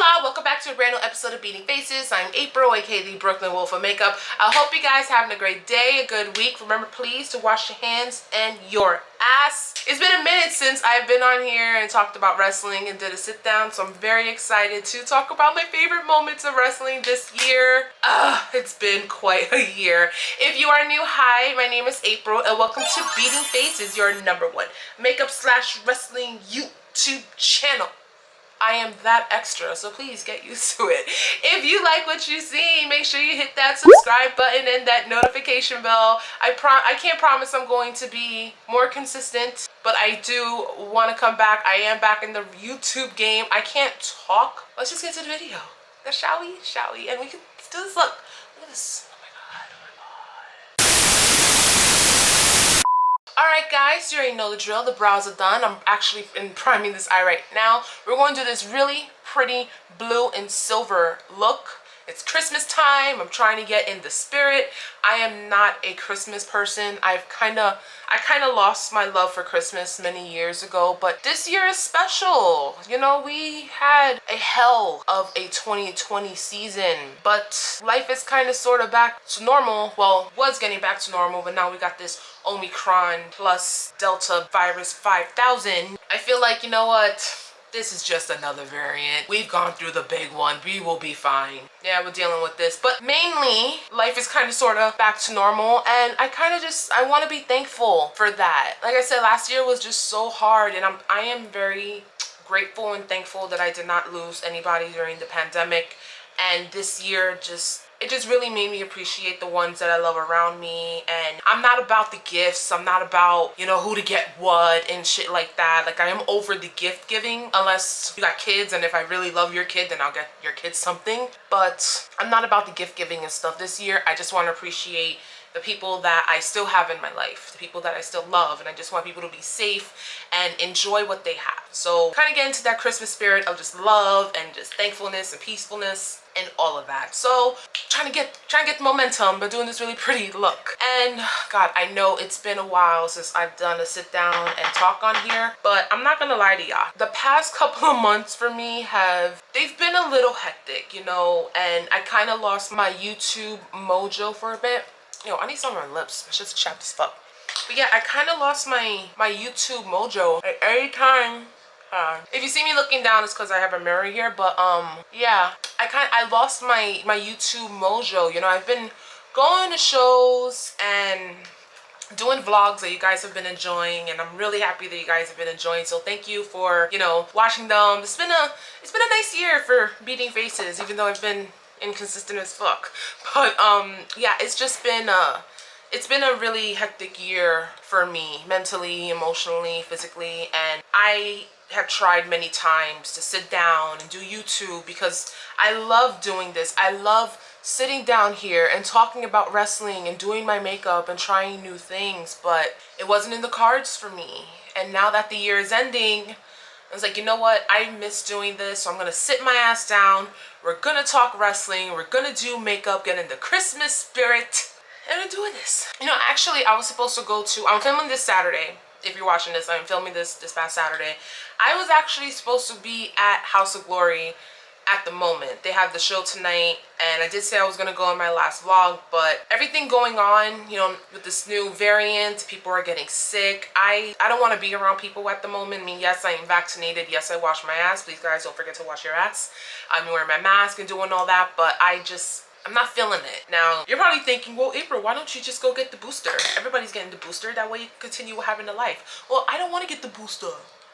Hola, welcome back to a brand new episode of Beating Faces. I'm April, aka the Brooklyn Wolf of Makeup. I hope you guys having a great day, a good week. Remember, please, to wash your hands and your ass. It's been a minute since I've been on here and talked about wrestling and did a sit down, so I'm very excited to talk about my favorite moments of wrestling this year. It's been quite a year. If you are new, hi, my name is April and welcome to Beating Faces, your #1 makeup / wrestling YouTube channel. I am that extra, so please get used to it. If you like what you see, make sure you hit that subscribe button and that notification bell. I can't promise I'm going to be more consistent, but I do want to come back. I am back in the YouTube game. I can't talk. Let's just get to the video. Shall we? Shall we? And we can do this. Look at this. Alright guys, you already know the drill. The brows are done. I'm actually priming this eye right now. We're going to do this really pretty blue and silver look. It's Christmas time. I'm trying to get in the spirit. I am not a Christmas person. I kind of lost my love for Christmas many years ago, but this year is special. You know, we had a hell of a 2020 season, but life is kind of sort of back to normal. Well, was getting back to normal, but now we got this Omicron plus Delta virus 5000. I feel like, you know what? This is just another variant. We've gone through the big one. We will be fine. Yeah, we're dealing with this. But mainly, life is kind of sort of back to normal. And I want to be thankful for that. Like I said, last year was just so hard. And I am very grateful and thankful that I did not lose anybody during the pandemic. And this year it just really made me appreciate the ones that I love around me. And I'm not about the gifts. I'm not about, you know, who to get what and shit like that. Like, I am over the gift giving, unless you got kids, and if I really love your kid, then I'll get your kid something. But I'm not about the gift giving and stuff this year. I just want to appreciate the people that I still have in my life, the people that I still love, and I just want people to be safe and enjoy what they have. So kind of get into that Christmas spirit of just love and just thankfulness and peacefulness and all of that. So trying to get the momentum, but doing this really pretty look. And God, I know it's been a while since I've done a sit down and talk on here, but I'm not gonna lie to y'all. The past couple of months for me they've been a little hectic, you know, and I kind of lost my YouTube mojo for a bit. Yo, I need some on my lips. My shit's chapped as fuck. But yeah, I kind of lost my YouTube mojo. Like, every time, if you see me looking down, it's because I have a mirror here. But yeah, I lost my YouTube mojo. You know, I've been going to shows and doing vlogs that you guys have been enjoying, and I'm really happy that you guys have been enjoying. So thank you for, you know, watching them. It's been a nice year for Beating Faces, even though I've been inconsistent as fuck. But yeah, it's been a really hectic year for me, mentally, emotionally, physically, and I have tried many times to sit down and do YouTube because I love doing this. I love sitting down here and talking about wrestling and doing my makeup and trying new things, but it wasn't in the cards for me. And now that the year is ending, I was like, you know what? I miss doing this, so I'm gonna sit my ass down. We're gonna talk wrestling. We're gonna do makeup, get in the Christmas spirit, and I'm doing this. You know, actually, I was supposed to I'm filming this Saturday. If you're watching this, I'm filming this past Saturday. I was actually supposed to be at House of Glory at the moment. They have the show tonight, and I did say I was gonna go in my last vlog, but everything going on, you know, with this new variant, people are getting sick. I don't want to be around people at the moment. I mean, yes, I am vaccinated. Yes, I wash my ass. Please, guys, don't forget to wash your ass. I'm wearing my mask and doing all that, but I'm not feeling it. Now, you're probably thinking, well, April, why don't you just go get the booster? Everybody's getting the booster. That way you can continue having a life. Well, I don't want to get the booster.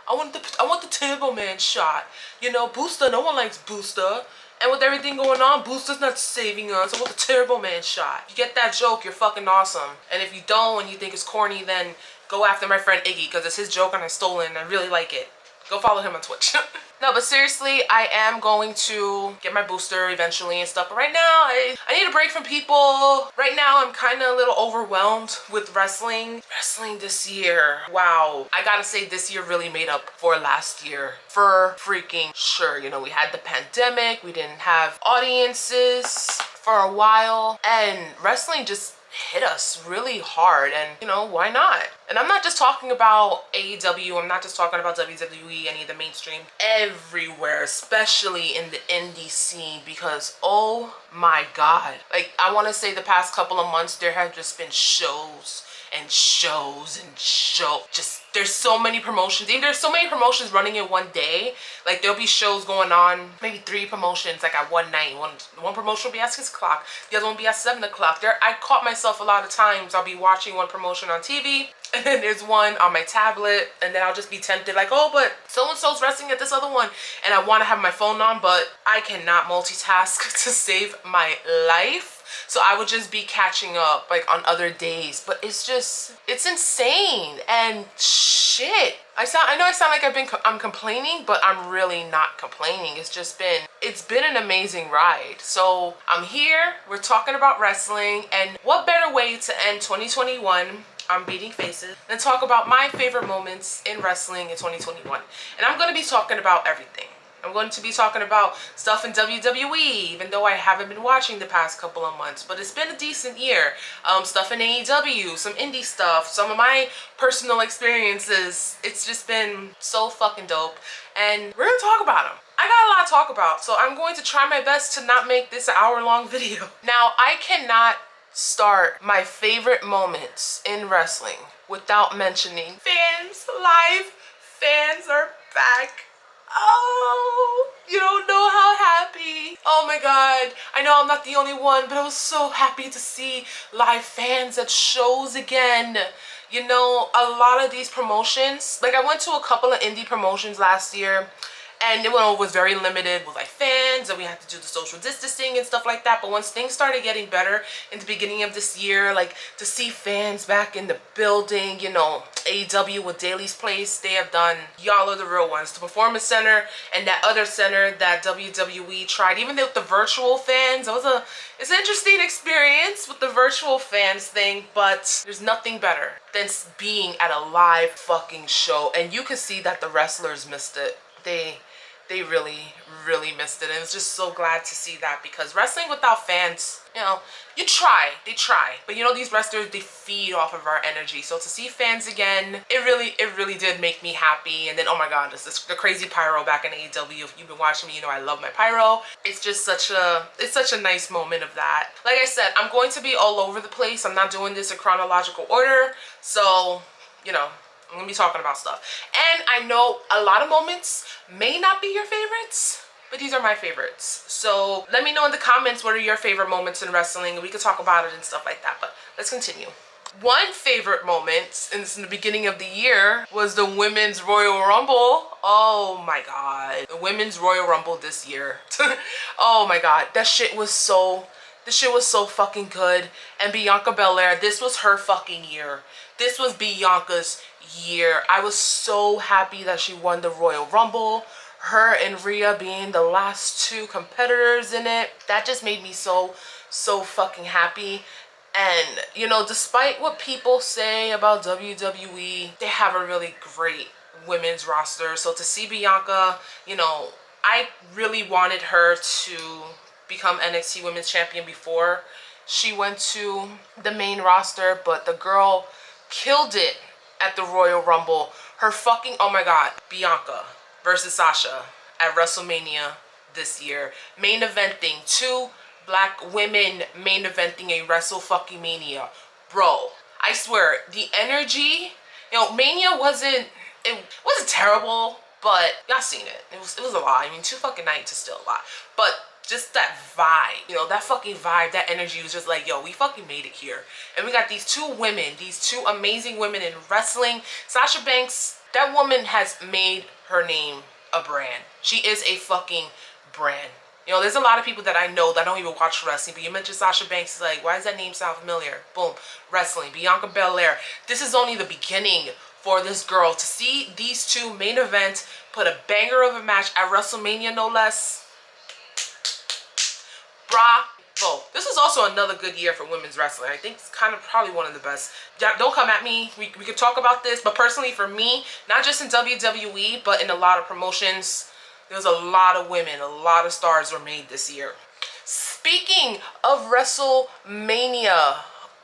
I want the Turbo Man shot. You know, booster, no one likes booster. And with everything going on, booster's not saving us. I want the Turbo Man shot. If you get that joke, you're fucking awesome. And if you don't and you think it's corny, then go after my friend Iggy, because it's his joke and I stole it and I really like it. Go follow him on Twitch. No, but seriously, I am going to get my booster eventually and stuff. But right now, I need a break from people. Right now, I'm kind of a little overwhelmed with wrestling. Wrestling this year. Wow. I gotta say, this year really made up for last year. For freaking sure. You know, we had the pandemic. We didn't have audiences for a while. And wrestling just hit us really hard, and you know, why not? And I'm not just talking about AEW, I'm not just talking about WWE, any of the mainstream, everywhere, especially in the indie scene, because oh my god, like I want to say the past couple of months there have just been shows and shows and shows. Just there's so many promotions. Even there's so many promotions running in one day. Like there'll be shows going on, maybe 3 promotions like at one night. One promotion will be at 6 o'clock, the other one will be at 7 o'clock. There, I caught myself a lot of times. I'll be watching one promotion on TV, and then there's one on my tablet, and then I'll just be tempted like, oh, but so-and-so's wrestling at this other one, and I want to have my phone on, but I cannot multitask to save my life. So I would just be catching up like on other days, but it's just, it's insane. And shit, I know I sound like I'm complaining, but I'm really not complaining. It's been an amazing ride. So I'm here, we're talking about wrestling, and what better way to end 2021, I'm beating faces, and talk about my favorite moments in wrestling in 2021. And I'm going to be talking about everything. I'm going to be talking about stuff in WWE, even though I haven't been watching the past couple of months, but it's been a decent year. Stuff in AEW, some indie stuff, some of my personal experiences. It's just been so fucking dope, and we're gonna talk about them. I got a lot to talk about, so I'm going to try my best to not make this an hour-long video. Now, I cannot start my favorite moments in wrestling without mentioning fans live. Fans are back. Oh, you don't know how happy. Oh my god. I know I'm not the only one, but I was so happy to see live fans at shows again. You know, a lot of these promotions, like I went to a couple of indie promotions last year, and it was very limited with like fans, and we had to do the social distancing and stuff like that. But once things started getting better in the beginning of this year, like to see fans back in the building, you know, AEW with Daly's Place, they have done, y'all are the real ones. The Performance Center and that other center that WWE tried, even with the virtual fans, it's an interesting experience with the virtual fans thing, but there's nothing better than being at a live fucking show. And you can see that the wrestlers missed it. They really missed it, and it's just so glad to see that, because wrestling without fans, you know, they try, but you know, these wrestlers, they feed off of our energy. So to see fans again, it really did make me happy. And then, oh my god, the crazy pyro back in AEW. If you've been watching me, you know I love my pyro. It's just such a nice moment of that. Like I said, I'm going to be all over the place. I'm not doing this in chronological order, so you know, I'm gonna be talking about stuff. And I know a lot of moments may not be your favorites, but these are my favorites. So let me know in the comments what are your favorite moments in wrestling, and we could talk about it and stuff like that. But let's continue. One favorite moment in the beginning of the year was the Women's Royal Rumble. Oh my god. The Women's Royal Rumble this year. Oh my god. This shit was so fucking good. And Bianca Belair, this was her fucking year. This was Bianca's year. I was so happy that she won the Royal Rumble. Her and Rhea being the last 2 competitors in it. That just made me so fucking happy. And, you know, despite what people say about WWE, they have a really great women's roster. So to see Bianca, you know, I really wanted her to become NXT Women's Champion before she went to the main roster, but the girl killed it at the Royal Rumble. Her fucking, oh my god, Bianca versus Sasha at WrestleMania this year. Main eventing, 2 black women main eventing a WrestleMania. Bro, I swear, the energy, you know, Mania wasn't terrible, but y'all seen it. It was a lot. I mean, 2 fucking nights is still a lot. But just that vibe, you know, that fucking vibe, that energy was just like, yo, we fucking made it here. And we got these 2 women, these 2 amazing women in wrestling. Sasha Banks, that woman has made her name a brand. She is a fucking brand. You know, there's a lot of people that I know that don't even watch wrestling, but you mentioned Sasha Banks, it's like, why does that name sound familiar? Boom, wrestling. Bianca Belair. This is only the beginning for this girl. To see these 2 main event, put a banger of a match at WrestleMania, no less. Bravo. This was also another good year for women's wrestling. I think it's kind of probably one of the best. Don't come at me. We could talk about this, but personally for me, not just in WWE, but in a lot of promotions, there's a lot of women, a lot of stars were made this year. Speaking of WrestleMania,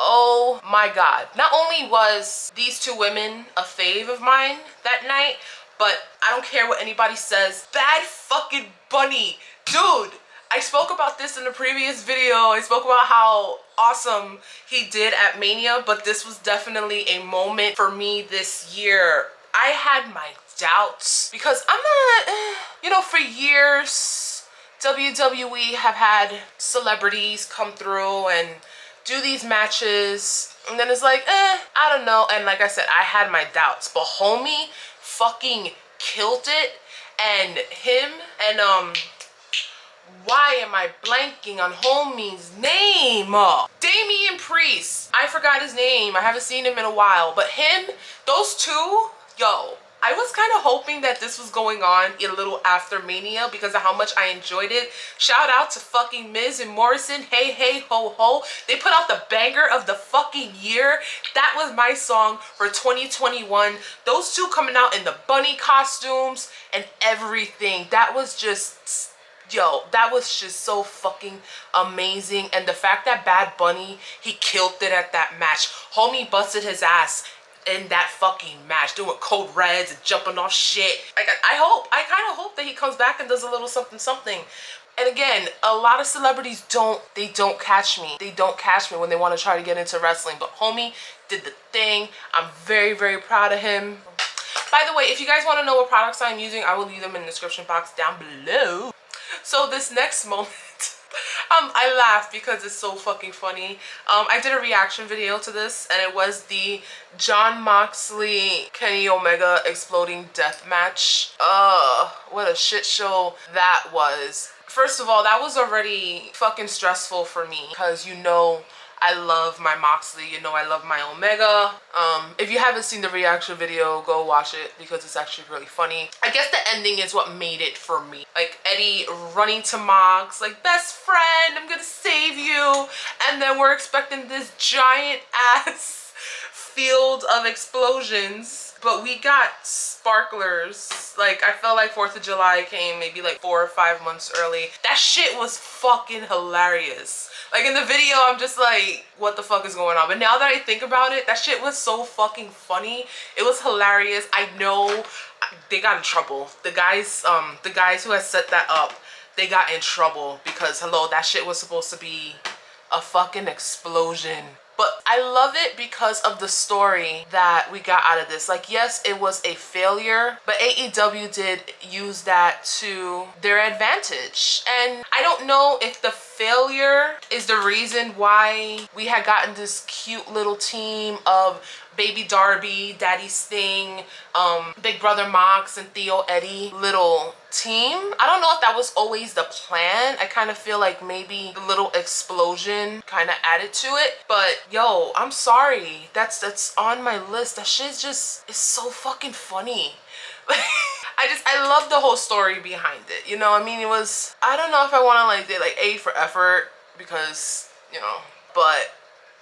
Oh my God. Not only was these two women a fave of mine that night, but I don't care what anybody says, Bad fucking Bunny. Dude, I spoke about this in the previous video. I spoke about how awesome he did at Mania, but this was definitely a moment for me this year. I had my doubts because I'm not, you know, for years, WWE have had celebrities come through and do these matches, and then it's like, I don't know. And like I said, I had my doubts, but homie fucking killed it. And him and why am I blanking on homie's name? Damian Priest. I forgot his name. I haven't seen him in a while, but him, those two, yo, I was kind of hoping that this was going on a little after Mania because of how much I enjoyed it. Shout out to fucking Miz and Morrison. Hey, hey, ho, ho. They put out the banger of the fucking year. That was my song for 2021. Those two coming out in the bunny costumes and everything. That was just, yo, that was just so fucking amazing. And the fact that Bad Bunny, he killed it at that match. Homie busted his ass in that fucking match, doing code reds and jumping off shit. Like, I kind of hope that he comes back and does a little something. And again, a lot of celebrities don't catch me. They don't catch me when they want to try to get into wrestling. But homie did the thing. I'm very, very proud of him. By the way, if you guys want to know what products I'm using, I will leave them in the description box down below. So this next moment, I laughed because it's so fucking funny. I did a reaction video to this, and it was the Jon Moxley Kenny Omega exploding death match. What a shit show that was. First of all, that was already fucking stressful for me because, you know, I love my Moxley, you know I love my Omega. If you haven't seen the reaction video, go watch it because it's actually really funny. I guess the ending is what made it for me. Like Eddie running to Mox, like, best friend, I'm gonna save you. And then we're expecting this giant ass field of explosions. But we got sparklers. Like, I felt like 4th of July came maybe like 4 or 5 months early. That shit was fucking hilarious. Like, in the video, I'm just like, what the fuck is going on? But now that I think about it, that shit was so fucking funny. It was hilarious. I know they got in trouble. The guys who had set that up, they got in trouble because, hello, that shit was supposed to be a fucking explosion. But I love it because of the story that we got out of this. Like, yes, it was a failure, but AEW did use that to their advantage. And I don't know if the failure is the reason why we had gotten this cute little team of Baby Darby, Daddy Sting, Big Brother Mox, and Theo Eddie little team. I don't know if that was always the plan. I kind of feel like maybe the little explosion kind of added to it. But yo, I'm sorry. That's on my list. That shit's just, it's so fucking funny. I love the whole story behind it. You know, I mean, it was, I don't know if I want to like, they like A for effort because, you know, but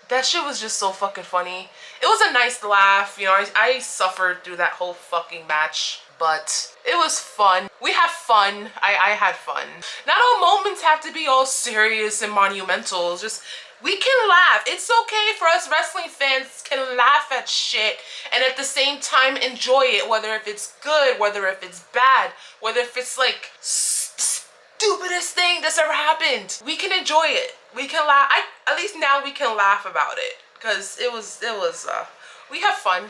that shit was just so fucking funny. It was a nice laugh. You know, I suffered through that whole fucking match, but it was fun. We have fun. I had fun. Not all moments have to be all serious and monumental. Just, we can laugh. It's okay for us wrestling fans can laugh at shit and at the same time enjoy it, whether if it's good, whether if it's bad, whether if it's like stupidest thing that's ever happened. We can enjoy it. We can laugh. At least now we can laugh about it because it was we have fun.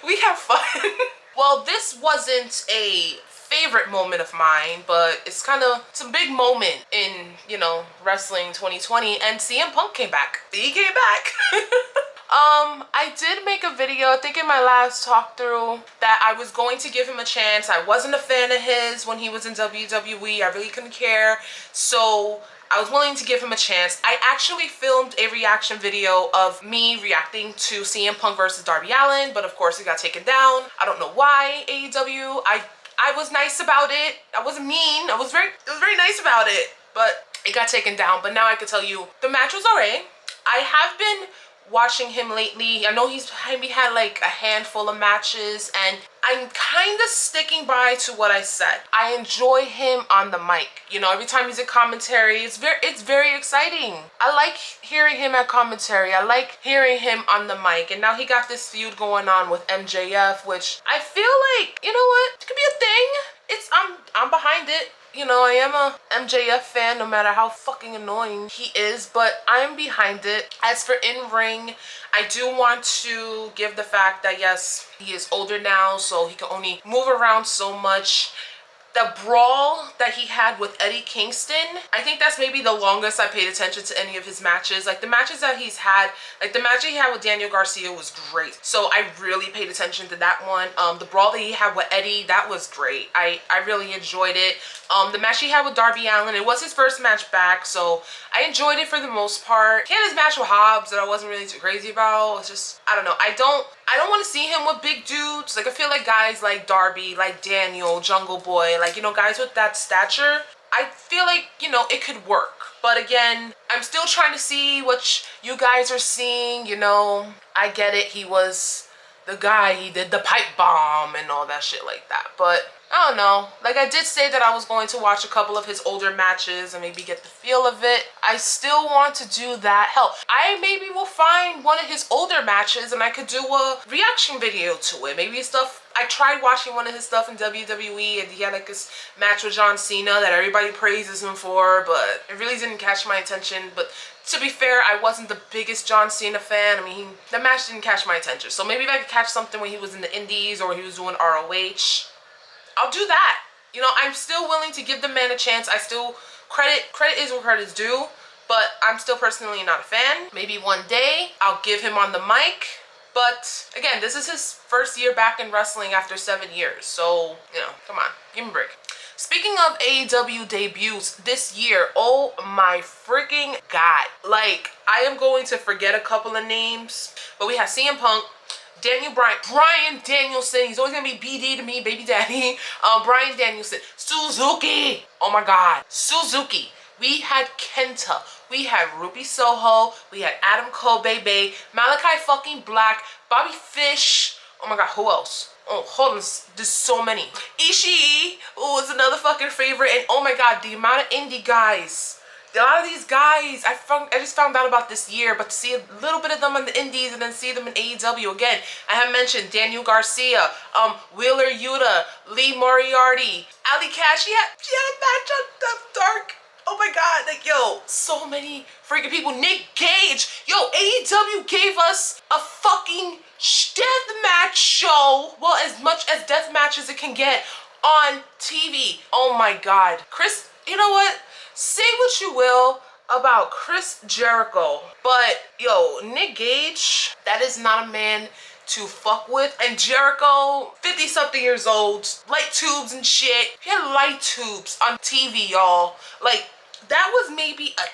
We have fun. Well, this wasn't a favorite moment of mine, but it's a big moment in, you know, wrestling 2020, and CM Punk came back. He came back. I did make a video, I think in my last talk through, that I was going to give him a chance. I wasn't a fan of his when he was in WWE. I really couldn't care. So I was willing to give him a chance. I actually filmed a reaction video of me reacting to CM Punk versus Darby Allin, but of course it got taken down. I don't know why. AEW, I was nice about it. I wasn't mean. It was very nice about it, but it got taken down. But now I can tell you the match was alright. I have been watching him lately. I know he's maybe had like a handful of matches, and I'm kind of sticking by to what I said. I enjoy him on the mic. You know, every time he's in commentary, it's very exciting. I like hearing him at commentary. I like hearing him on the mic. And now he got this feud going on with MJF, which I feel like, you know what, it could be a thing. I'm behind it. You know, I am a MJF fan, no matter how fucking annoying he is, but I'm behind it. As for in-ring, I do want to give the fact that, yes, he is older now, so he can only move around so much. The brawl that he had with Eddie Kingston, I think that's maybe the longest I paid attention to any of his matches. Like the matches that he's had, like the match he had with Daniel Garcia was great. So I really paid attention to that one. The brawl that he had with Eddie, that was great. I really enjoyed it. The match he had with Darby Allin, it was his first match back, so I enjoyed it for the most part. He had his match with Hobbs that I wasn't really too crazy about. It's just, I don't know. I don't want to see him with big dudes. Like I feel like guys like Darby, like Daniel, Jungle Boy, like, you know, guys with that stature, I feel like, you know, it could work. But again, I'm still trying to see what you guys are seeing. You know, I get it. He was the guy, he did the pipe bomb and all that shit like that. But I don't know. Like I did say that I was going to watch a couple of his older matches and maybe get the feel of it. I still want to do that. Hell, I maybe will find one of his older matches and I could do a reaction video to it. Maybe stuff. I tried watching one of his stuff in WWE, and he had like this match with John Cena that everybody praises him for, but it really didn't catch my attention. But to be fair, I wasn't the biggest John Cena fan. I mean, the match didn't catch my attention. So maybe if I could catch something when he was in the Indies or he was doing ROH, I'll do that. You know, I'm still willing to give the man a chance. I still, credit is what credit's due, but I'm still personally not a fan. Maybe one day I'll give him on the mic. But again, this is his first year back in wrestling after 7 years. So, you know, come on, give me a break. Speaking of AEW debuts this year, oh my freaking God. Like, I am going to forget a couple of names, but we have CM Punk, Bryan Danielson. He's always gonna be BD to me, baby daddy. Bryan Danielson, Suzuki. Oh my God, Suzuki. We had Kenta. We had Ruby Soho. We had Adam Cole, baby. Malachi fucking Black. Bobby Fish. Oh my God, who else? Oh, hold on, there's so many. Ishii was another fucking favorite. And oh my God, the amount of indie guys. A lot of these guys, I just found out about this year, but to see a little bit of them in the indies and then see them in AEW again. I have mentioned Daniel Garcia, Wheeler Yuta, Lee Moriarty, Ali Cash. She had a match on Dark. Oh my God, like, yo, so many freaking people. Nick Gage. Yo, AEW gave us a fucking deathmatch show. Well, as much as deathmatch as it can get on TV. Oh my God. Chris, you know what? Say what you will about Chris Jericho, but yo, Nick Gage, that is not a man to fuck with. And Jericho, 50-something years old, light tubes and shit. He had light tubes on TV, y'all. Like, that was maybe a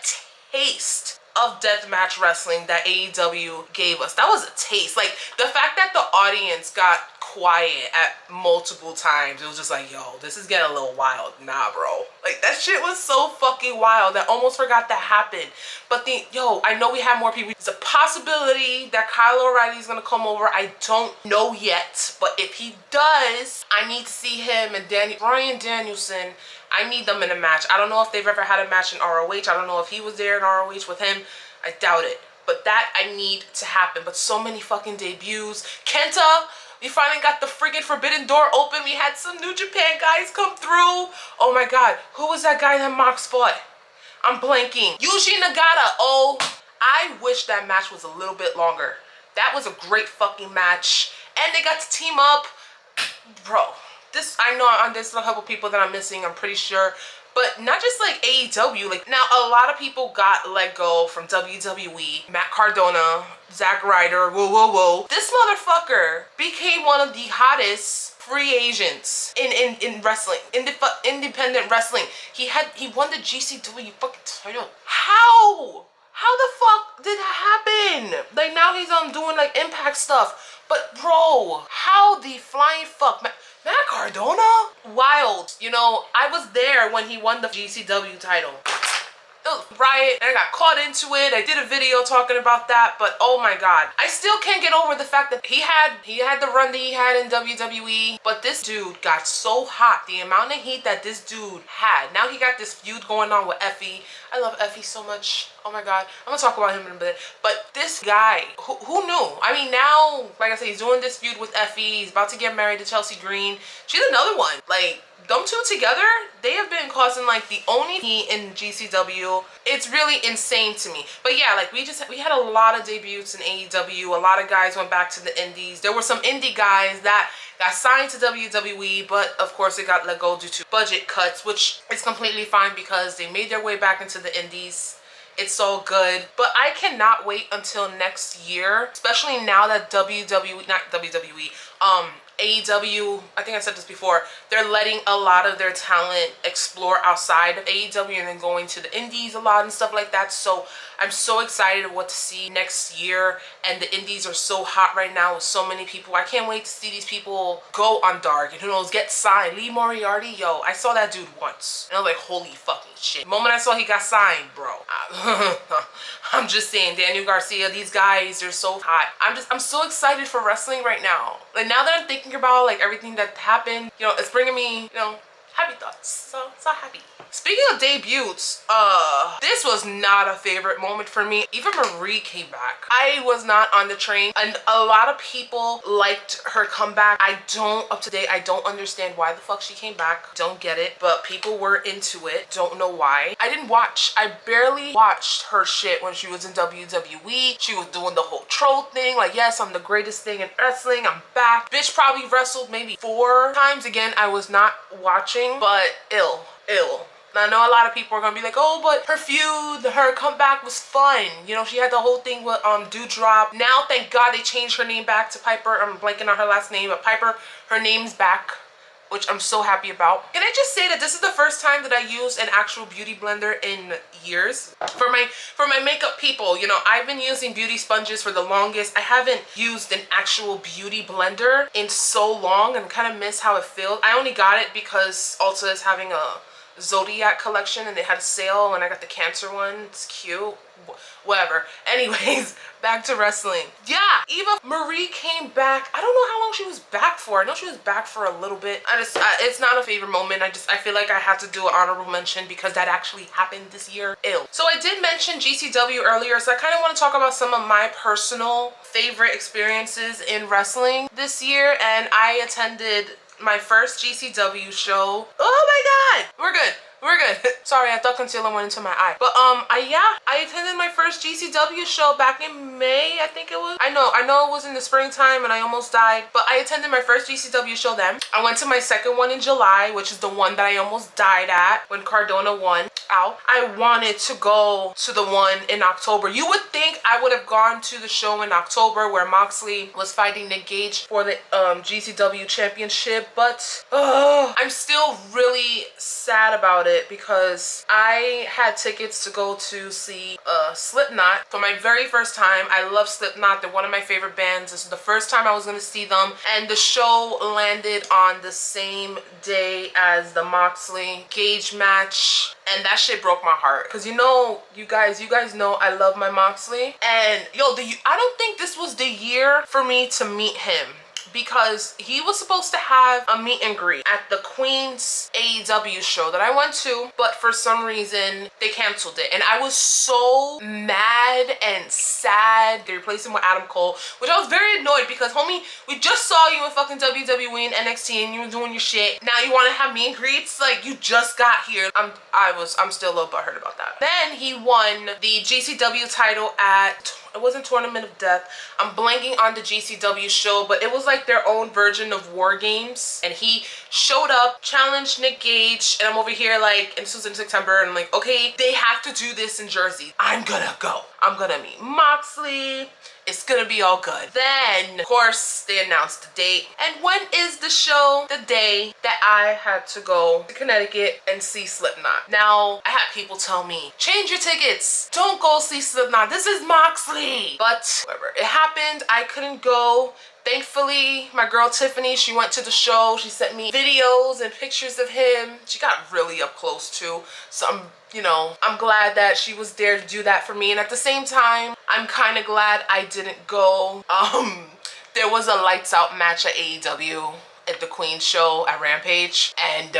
taste of deathmatch wrestling that AEW gave us. That was a taste. Like, the fact that the audience got quiet at multiple times, it was just like, yo, this is getting a little wild. Nah, bro. Like, that shit was so fucking wild that almost forgot that happened. But yo, I know we have more people. There's a possibility that Kyle O'Reilly's gonna come over. I don't know yet, but if he does, I need to see him and Bryan Danielson. I need them in a match. I don't know if they've ever had a match in ROH. I don't know if he was there in ROH with him. I doubt it. But that I need to happen. But so many fucking debuts. Kenta, we finally got the friggin' Forbidden Door open. We had some New Japan guys come through. Oh my God. Who was that guy that Mox fought? I'm blanking. Yuji Nagata. Oh, I wish that match was a little bit longer. That was a great fucking match. And they got to team up. Bro. This, I know there's a couple people that I'm missing, I'm pretty sure. But not just like AEW. Like, now a lot of people got let go from WWE. Matt Cardona, Zack Ryder, whoa. This motherfucker became one of the hottest free agents in wrestling, independent wrestling. He won the GCW fucking title. How the fuck did that happen? Like, now he's doing like Impact stuff. But bro, how the flying fuck, Matt Cardona? Wild. You know, I was there when he won the GCW title. was a riot, and I got caught into it. I did a video talking about that, but oh my god, I still can't get over the fact that he had the run that he had in WWE, but this dude got so hot. The amount of heat that this dude had. Now he got this feud going on with Effie. I love Effie so much. Oh my god, I'm gonna talk about him in a bit. But this guy, who knew? I mean, now, like I said, he's doing this feud with Effie. He's about to get married to Chelsea Green. She's another one. Like, them two together, they have been causing like the only heat in GCW. It's really insane to me. But yeah, like we had a lot of debuts in AEW. A lot of guys went back to the indies. There were some indie guys that got signed to WWE, but of course it got let go due to budget cuts, which is completely fine because they made their way back into the indies. It's so good. But I cannot wait until next year, especially now that AEW, I think I said this before, they're letting a lot of their talent explore outside of AEW and then going to the indies a lot and stuff like that. So I'm so excited of what to see next year, and the indies are so hot right now with so many people. I can't wait to see these people go on dark and who knows, get signed. Lee Moriarty, yo, I saw that dude once and I was like, holy fucking shit. The moment I saw he got signed, bro, I'm just saying, Daniel Garcia, these guys are so hot. I'm so excited for wrestling right now. Like, now that I'm thinking about like everything that happened, you know, it's bringing me, you know, happy thoughts. So happy. Speaking of debuts, this was not a favorite moment for me. Even Marie came back. I was not on the train, and a lot of people liked her comeback. Up to date, I don't understand why the fuck she came back. Don't get it, but people were into it. Don't know why. I barely watched her shit when she was in WWE. She was doing the whole troll thing. Like, yes, I'm the greatest thing in wrestling. I'm back. Bitch probably wrestled maybe 4 times. Again, I was not watching, but ill. I know a lot of people are gonna be like, oh, but her feud, her comeback was fun. You know, she had the whole thing with Dewdrop. Now, thank God they changed her name back to Piper. I'm blanking on her last name, but Piper, her name's back, which I'm so happy about. Can I just say that this is the first time that I used an actual beauty blender in years? For my makeup people, you know, I've been using beauty sponges for the longest. I haven't used an actual beauty blender in so long, and kind of miss how it feels. I only got it because Ulta is having a Zodiac collection and they had a sale and I got the Cancer one. It's cute. Whatever. Anyways, back to wrestling. Yeah, Eva Marie came back. I don't know how long she was back for. I know she was back for a little bit. It's not a favorite moment. I feel like I had to do an honorable mention because that actually happened this year. Ew. So I did mention GCW earlier, so I kind of want to talk about some of my personal favorite experiences in wrestling this year, and I attended my first GCW show. Oh my god, we're good. Sorry, I thought concealer went into my eye. But I attended my first GCW show back in May, I think it was. I know it was in the springtime and I almost died, but I attended my first GCW show then. I went to my second one in July, which is the one that I almost died at when Cardona won. Ow. I wanted to go to the one in October. You would think I would have gone to the show in October where Moxley was fighting Nick Gage for the GCW championship, but I'm still really sad about it because I had tickets to go to see Slipknot for my very first time. I love Slipknot. They're one of my favorite bands. This is the first time I was going to see them, and the show landed on the same day as the Moxley Gage match, and that shit broke my heart because you guys know I love my Moxley, and I don't think this was the year for me to meet him, because he was supposed to have a meet and greet at the Queen's AEW show that I went to, but for some reason they canceled it, and I was so mad and sad. They replaced him with Adam Cole, which I was very annoyed because, homie, we just saw you in fucking WWE and NXT and you were doing your shit. Now you want to have meet and greets? Like, you just got here. I'm still a little butthurt about that. Then he won the GCW title at, it wasn't Tournament of Death. I'm blanking on the GCW show, but it was like their own version of War Games. And he showed up, challenged Nick Gage, and I'm over here like, and this was in September, and I'm like, okay, they have to do this in Jersey. I'm gonna go. I'm gonna meet Moxley. It's gonna be all good. Then, of course, they announced the date. And when is the show? The day that I had to go to Connecticut and see Slipknot. Now, I had people tell me, change your tickets. Don't go see Slipknot. This is Moxley. But whatever, it happened. I couldn't go. Thankfully, my girl Tiffany, she went to the show. She sent me videos and pictures of him. She got really up close too. So I'm glad that she was there to do that for me. And at the same time, I'm kind of glad I didn't go. There was a lights out match at AEW at the Queen show at Rampage, and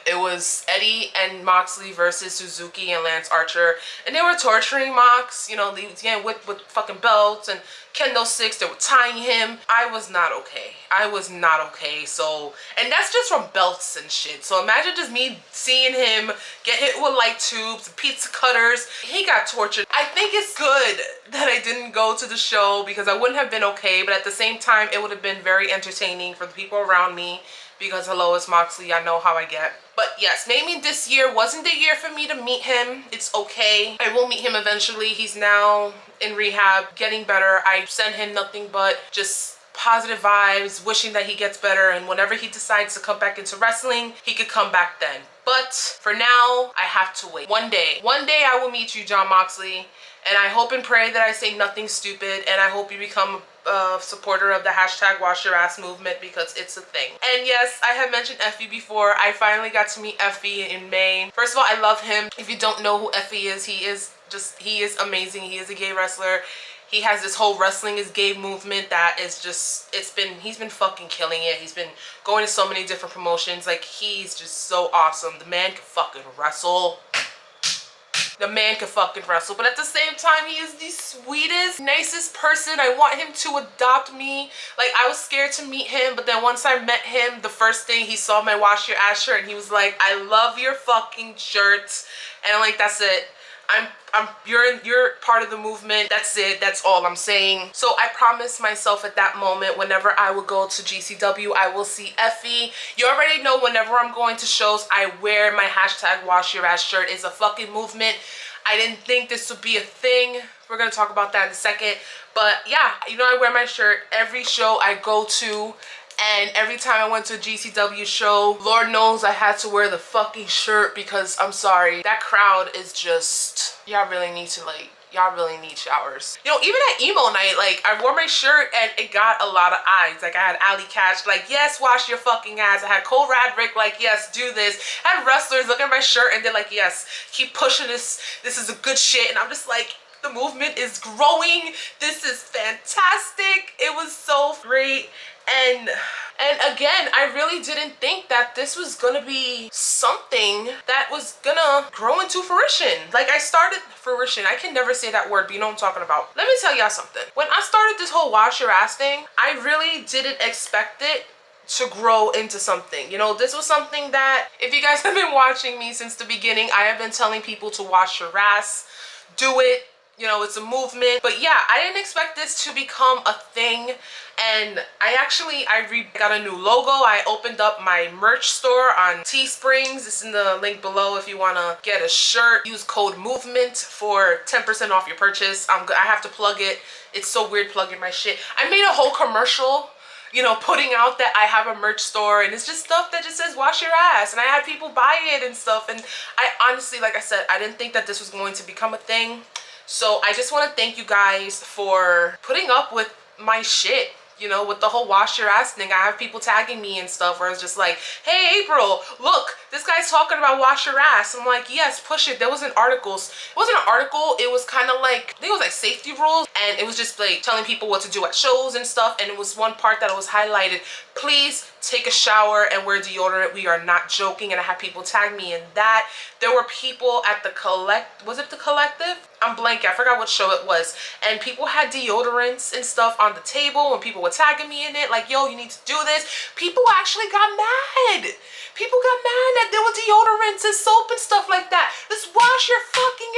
it was Eddie and Moxley versus Suzuki and Lance Archer, and they were torturing Mox, you know, with fucking belts and kendo sticks. They were tying him. I was not okay. I was not okay. So, and that's just from belts and shit. So imagine just me seeing him get hit with light tubes, pizza cutters. He got tortured. I think it's good that I didn't go to the show because I wouldn't have been okay, but at the same time, it would have been very entertaining for the people around me because hello, it's Moxley. I know how I get. But yes, maybe this year wasn't the year for me to meet him. It's okay. I will meet him eventually. He's now in rehab, getting better. I send him nothing but just positive vibes, wishing that he gets better, and whenever he decides to come back into wrestling, he could come back then. But for now, I have to wait. One day I will meet you, Jon Moxley, and I hope and pray that I say nothing stupid, and I hope you become a supporter of the hashtag wash your ass movement because it's a thing. And yes, I have mentioned Effie before. I finally got to meet Effie in May. First of all, I love him. If you don't know who Effie is, he is amazing. He is a gay wrestler. He has this whole wrestling is gay movement that is just, he's been fucking killing it. He's been going to so many different promotions. Like, he's just so awesome. The man can fucking wrestle. The man can fucking wrestle, but at the same time, he is the sweetest, nicest person. I want him to adopt me. Like, I was scared to meet him, but then once I met him, the first thing, he saw my Wash Your Ass shirt, and he was like, I love your fucking shirts. And I'm like, that's it. You're part of the movement. That's it. That's all I'm saying. So I promised myself at that moment, whenever I would go to GCW, I will see Effie. You already know whenever I'm going to shows, I wear my hashtag wash your ass shirt. It's a fucking movement. I didn't think this would be a thing. We're going to talk about that in a second. But yeah, you know, I wear my shirt every show I go to. And every time I went to a GCW show, Lord knows I had to wear the fucking shirt because I'm sorry, that crowd is just, y'all really need to y'all really need showers. You know, even at emo night, like, I wore my shirt and it got a lot of eyes. Like, I had Allie Catch, like, yes, wash your fucking ass. I had Cole Radrick, like, yes, do this. I had wrestlers look at my shirt and they're like, yes, keep pushing this. This is a good shit. And I'm just like, the movement is growing. This is fantastic. It was so great. And again, I really didn't think that this was gonna be something that was gonna grow into fruition. Like, I started fruition. I can never say that word, but you know what I'm talking about. Let me tell y'all something. When I started this whole wash your ass thing, I really didn't expect it to grow into something. You know, this was something that, if you guys have been watching me since the beginning, I have been telling people to wash your ass, do it. You know, it's a movement. But yeah, I didn't expect this to become a thing. And I got a new logo. I opened up my merch store on Teesprings. It's in the link below if you want to get a shirt. Use code MOVEMENT for 10% off your purchase. I have to plug it. It's so weird plugging my shit. I made a whole commercial, you know, putting out that I have a merch store, and it's just stuff that just says wash your ass, and I had people buy it and stuff. And I honestly, like I said, I didn't think that this was going to become a thing. So I just want to thank you guys for putting up with my shit, you know, with the whole wash your ass thing. I have people tagging me and stuff where it's just like, hey, April, look, this guy's talking about wash your ass. I'm like, yes, push it. There was an article. It wasn't an article. It was kind of like, I think it was like safety rules. And it was just like telling people what to do at shows and stuff. And it was one part that was highlighted. Please take a shower and wear deodorant. We are not joking. And I had people tag me in that. There were people at the was it the Collective? I'm blanking. I forgot what show it was. And people had deodorants and stuff on the table and people were tagging me in it. Like, yo, you need to do this. People actually got mad. People got mad that there were deodorants and soap and stuff like that. Just wash your fucking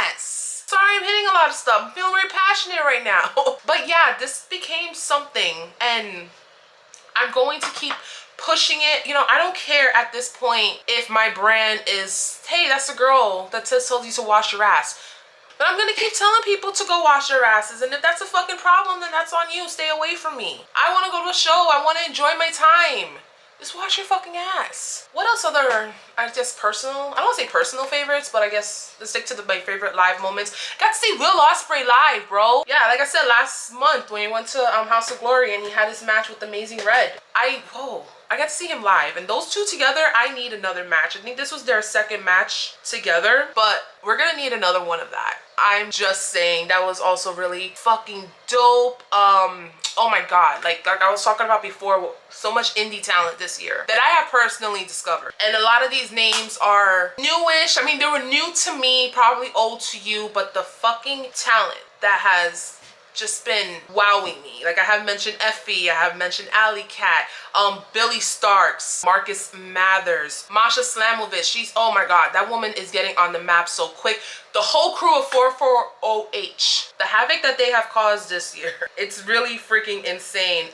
ass. Sorry, I'm hitting a lot of stuff. I'm feeling very passionate right now. But yeah, this became something. And I'm going to keep pushing it. You know, I don't care at this point if my brand is, hey, that's the girl that tells you to wash your ass. But I'm gonna keep telling people to go wash their asses, and if that's a fucking problem, then that's on you. Stay away from me. I wanna go to a show. I wanna enjoy my time. Just wash your fucking ass. What else other, I guess, personal? I don't want to say personal favorites, but I guess let's stick to my favorite live moments. Got to see Will Ospreay live, bro. Yeah, like I said last month when he went to House of Glory and he had his match with Amazing Red. I got to see him live, and those two together, I need another match. I think this was their second match together, but we're gonna need another one of that. I'm just saying, that was also really fucking dope. Oh my god, like I was talking about before, so much indie talent this year that I have personally discovered, and a lot of these names are newish. I mean, they were new to me, probably old to you, but the fucking talent that has just been wowing me. Like I have mentioned Effie, I have mentioned Alley Cat, Billy Starks, Marcus Mathers, Masha Slamovich. She's, oh my god, that woman is getting on the map so quick. The whole crew of 440H, the havoc that they have caused this year, it's really freaking insane.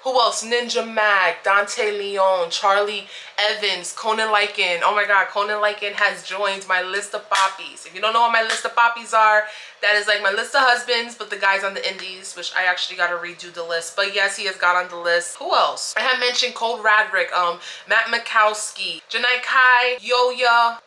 Who else? Ninja Mag, Dante Leon, Charlie Evans, Conan Lycan. Oh my god, Conan Lycan has joined my list of poppies. If you don't know what my list of poppies are, that is like my list of husbands, but the guys on the indies, which I actually gotta redo the list. But yes, he has got on the list. Who else? I have mentioned Cole Radrick, Matt Mikowski, Janai Kai, Yoya,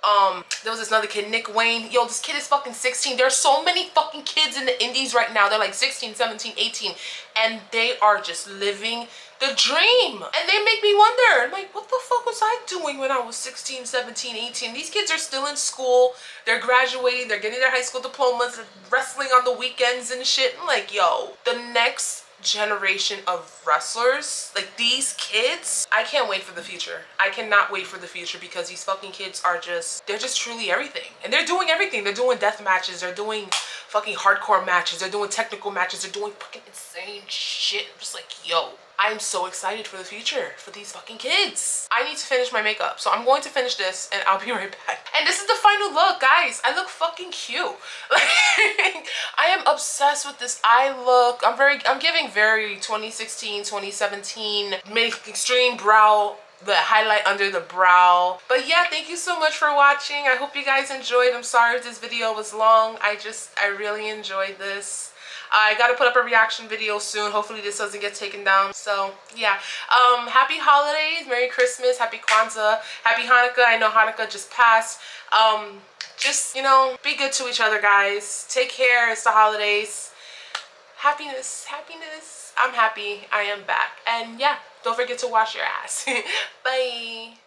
there was this another kid, Nick Wayne. Yo, this kid is fucking 16. There's so many fucking kids in the indies right now. They're like 16, 17, 18, and they are just living the dream. And they make me wonder, I'm like, what the fuck was I doing when I was 16, 17, 18? These kids are still in school. They're graduating. They're getting their high school diplomas. They're wrestling on the weekends and shit. I'm like, yo, the next generation of wrestlers, like these kids, I can't wait for the future. I cannot wait for the future, because these fucking kids are just, they're just truly everything. And they're doing everything. They're doing death matches. They're doing fucking hardcore matches. They're doing technical matches. They're doing fucking insane shit. I'm just like, yo, I'm so excited for the future for these fucking kids. I need to finish my makeup, so I'm going to finish this and I'll be right back. And this is the final look, guys. I look fucking cute. Like, I am obsessed with this eye look. I'm giving very 2016, 2017, make extreme brow, the highlight under the brow. But yeah, thank you so much for watching. I hope you guys enjoyed. I'm sorry if this video was long. I really enjoyed this. I gotta put up a reaction video soon. Hopefully this doesn't get taken down. So yeah, happy holidays, Merry Christmas, Happy Kwanzaa, Happy Hanukkah. I know Hanukkah just passed. Just, you know, be good to each other, guys. Take care. It's the holidays. Happiness, happiness. I'm happy. I am back. And yeah, don't forget to wash your ass. Bye.